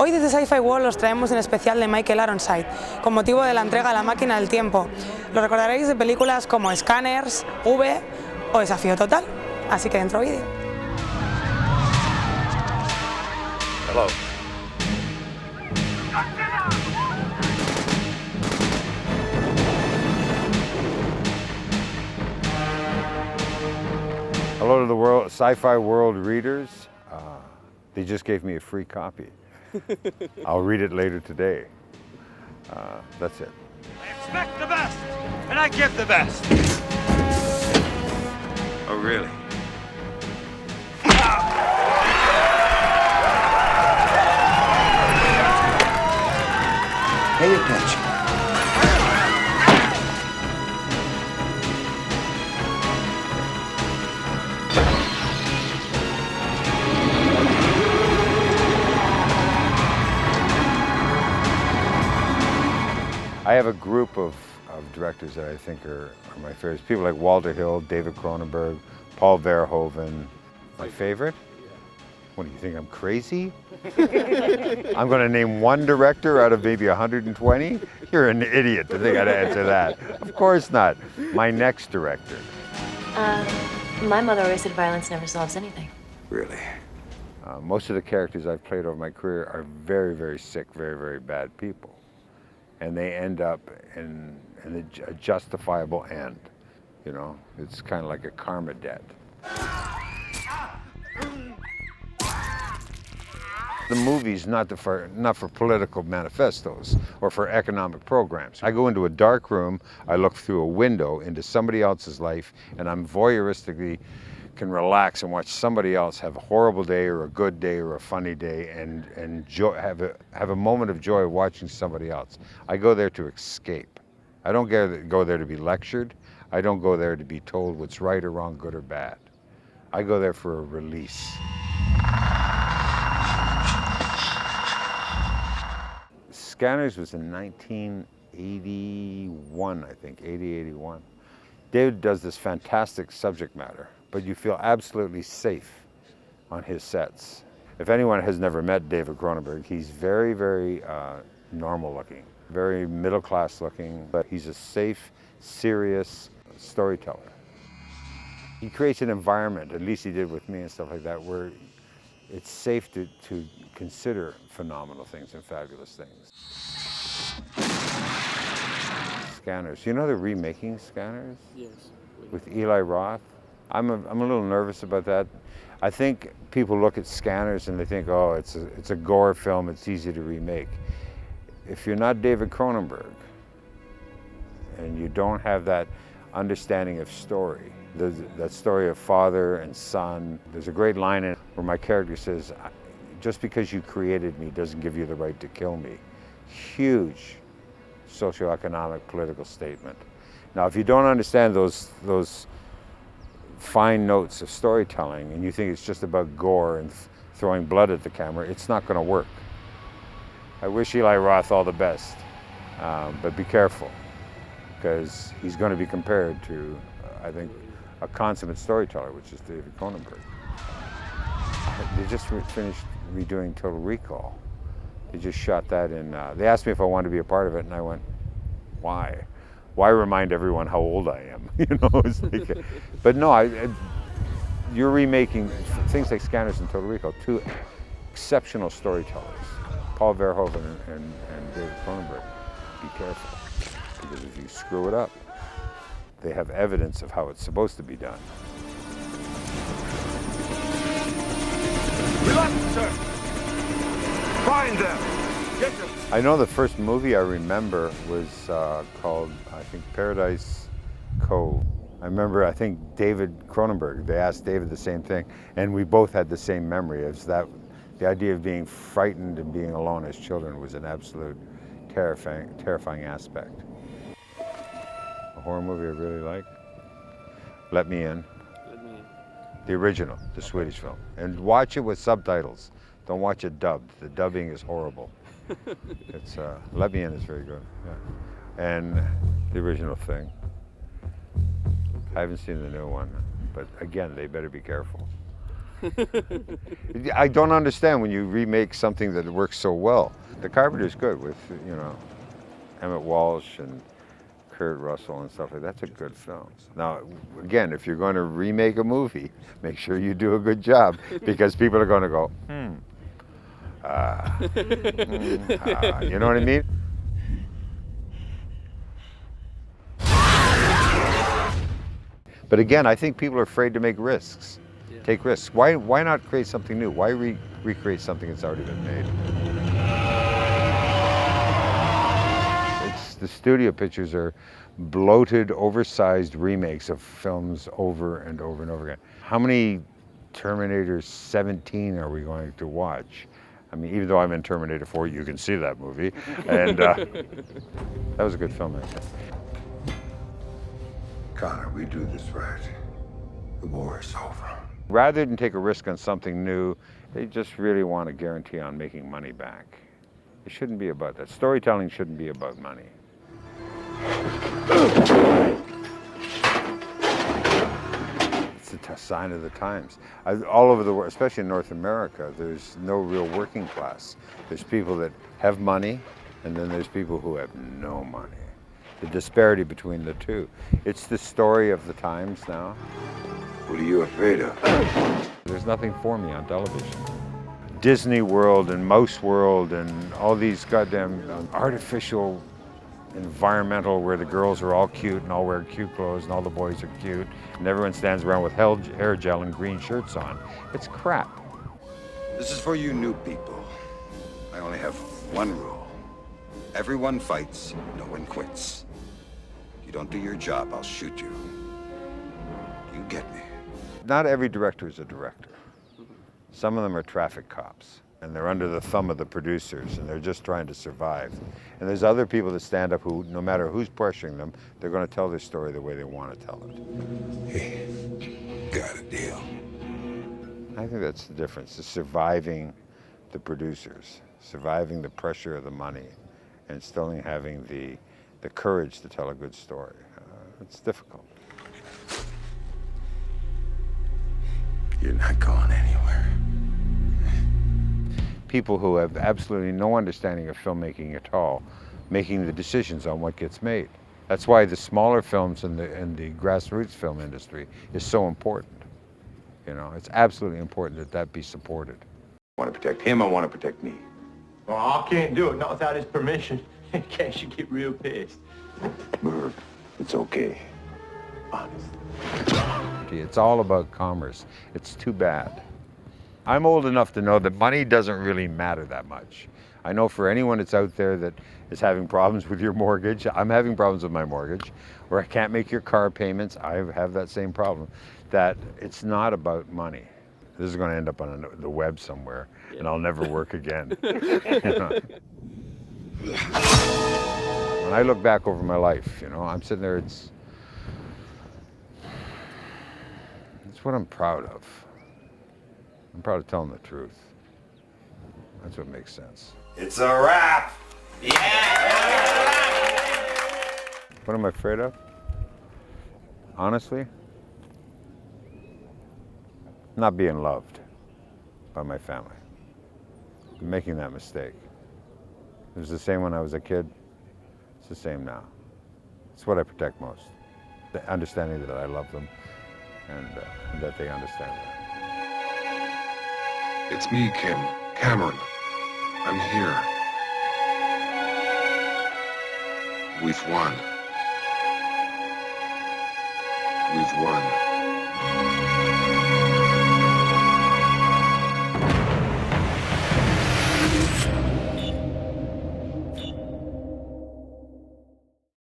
Hoy desde Scifiworld os traemos un especial de Michael Ironside, con motivo de la entrega a la Máquina del Tiempo. Lo recordaréis de películas como Scanners, V o Desafío Total. Así que dentro vídeo. Hello. Hello to the world, Scifiworld readers. They just gave me a free copy. I'll read it later today. That's it. I expect the best, and I give the best. Oh, really? Pay attention. I have a group of directors that I think are my favorites. People like Walter Hill, David Cronenberg, Paul Verhoeven. My favorite? What do you think, I'm crazy? I'm going to name one director out of maybe 120? You're an idiot to think I'd answer that. Of course not. My next director. My mother always said violence never solves anything. Really? Most of the characters I've played over my career are very, very sick, very, very bad people. And they end up in a justifiable end. You know, it's kind of like a karma debt. The movie's not for political manifestos or for economic programs. I go into a dark room, I look through a window into somebody else's life, and I'm voyeuristically can relax and watch somebody else have a horrible day or a good day or a funny day and have a moment of joy watching somebody else. I go there to escape. I don't go there to be lectured. I don't go there to be told what's right or wrong, good or bad. I go there for a release. Scanners was in 1981, I think, 81. David does this fantastic subject matter, but you feel absolutely safe on his sets. If anyone has never met David Cronenberg, he's very, very normal looking, very middle class looking, but he's a safe, serious storyteller. He creates an environment, at least he did with me and stuff like that, where it's safe to consider phenomenal things and fabulous things. Scanners. You know they're remaking Scanners? Yes. With Eli Roth? I'm a little nervous about that. I think people look at Scanners and they think, oh, it's a gore film, it's easy to remake. If you're not David Cronenberg and you don't have that understanding of story, that story of father and son, there's a great line in it where my character says, just because you created me doesn't give you the right to kill me. Huge socioeconomic political statement. Now, if you don't understand those fine notes of storytelling and you think it's just about gore and throwing blood at the camera, it's not going to work. I wish Eli Roth all the best, but be careful, because he's going to be compared to, I think, a consummate storyteller, which is David Cronenberg. They just finished redoing Total Recall. They just shot that in, they asked me if I wanted to be a part of it, and I went, why? Why remind everyone how old I am? You know, it's like, but no, you're remaking things like Scanners and Total Recall, two exceptional storytellers, Paul Verhoeven and David Cronenberg. Be careful, because if you screw it up, they have evidence of how it's supposed to be done. Reluctant, sir. Find them. Get them. I know the first movie I remember was called, I think, Paradise Cove. I remember, I think, David Cronenberg, they asked David the same thing, and we both had the same memory. It was that the idea of being frightened and being alone as children was an absolute terrifying aspect. A horror movie I really like? Let Me In. Let me in. The original, the Swedish film. And watch it with subtitles. Don't watch it dubbed. The dubbing is horrible. It's Let Me In is very good. Yeah. And the original Thing. I haven't seen the new one, but again, they better be careful. I don't understand when you remake something that works so well. The Carpenter's good with, you know, Emmett Walsh and Kurt Russell and stuff like that. That's a good film. Now, again, if you're going to remake a movie, make sure you do a good job because people are going to go, you know what I mean? But again, I think people are afraid to make risks, take risks. Why not create something new? Why recreate something that's already been made? The studio pictures are bloated, oversized remakes of films over and over and over again. How many Terminator 17 are we going to watch? I mean, even though I'm in Terminator 4, you can see that movie. And that was a good film, actually. Connor, we do this right. The war is over. Rather than take a risk on something new, they just really want a guarantee on making money back. It shouldn't be about that. Storytelling shouldn't be about money. It's a sign of the times. All over the world, especially in North America, there's no real working class. There's people that have money, and then there's people who have no money. The disparity between the two. It's the story of the times now. What are you afraid of? There's nothing for me on television. Disney World and Mouse World and all these goddamn artificial environmental where the girls are all cute and all wear cute clothes and all the boys are cute and everyone stands around with hair gel and green shirts on. It's crap. This is for you new people. I only have one rule. Everyone fights, no one quits. If you don't do your job, I'll shoot you. You get me? Not every director is a director. Some of them are traffic cops, and they're under the thumb of the producers, and they're just trying to survive. And there's other people that stand up who, no matter who's pressuring them, they're going to tell their story the way they want to tell it. Hey, got a deal. I think that's the difference, is surviving the producers, surviving the pressure of the money, and still having the courage to tell a good story. It's difficult. You're not going anywhere. People who have absolutely no understanding of filmmaking at all, making the decisions on what gets made. That's why the smaller films in the grassroots film industry is so important. You know, it's absolutely important that that be supported. I want to protect him, I want to protect me. Well, I can't do it, not without his permission, in case you get real pissed. Merv, it's okay. Honest. It's all about commerce. It's too bad. I'm old enough to know that money doesn't really matter that much. I know for anyone that's out there that is having problems with your mortgage, I'm having problems with my mortgage, or I can't make your car payments, I have that same problem, that it's not about money. This is going to end up on the web somewhere, and I'll never work again. You know? When I look back over my life, you know, I'm sitting there, it's what I'm proud of. I'm proud of telling the truth. That's what makes sense. It's a wrap! What am I afraid of? Honestly, not being loved by my family. Making that mistake. It was the same when I was a kid. It's the same now. It's what I protect most. The understanding that I love them and that they understand that. It's me, Kim. Cameron. I'm here. We've won. We've won.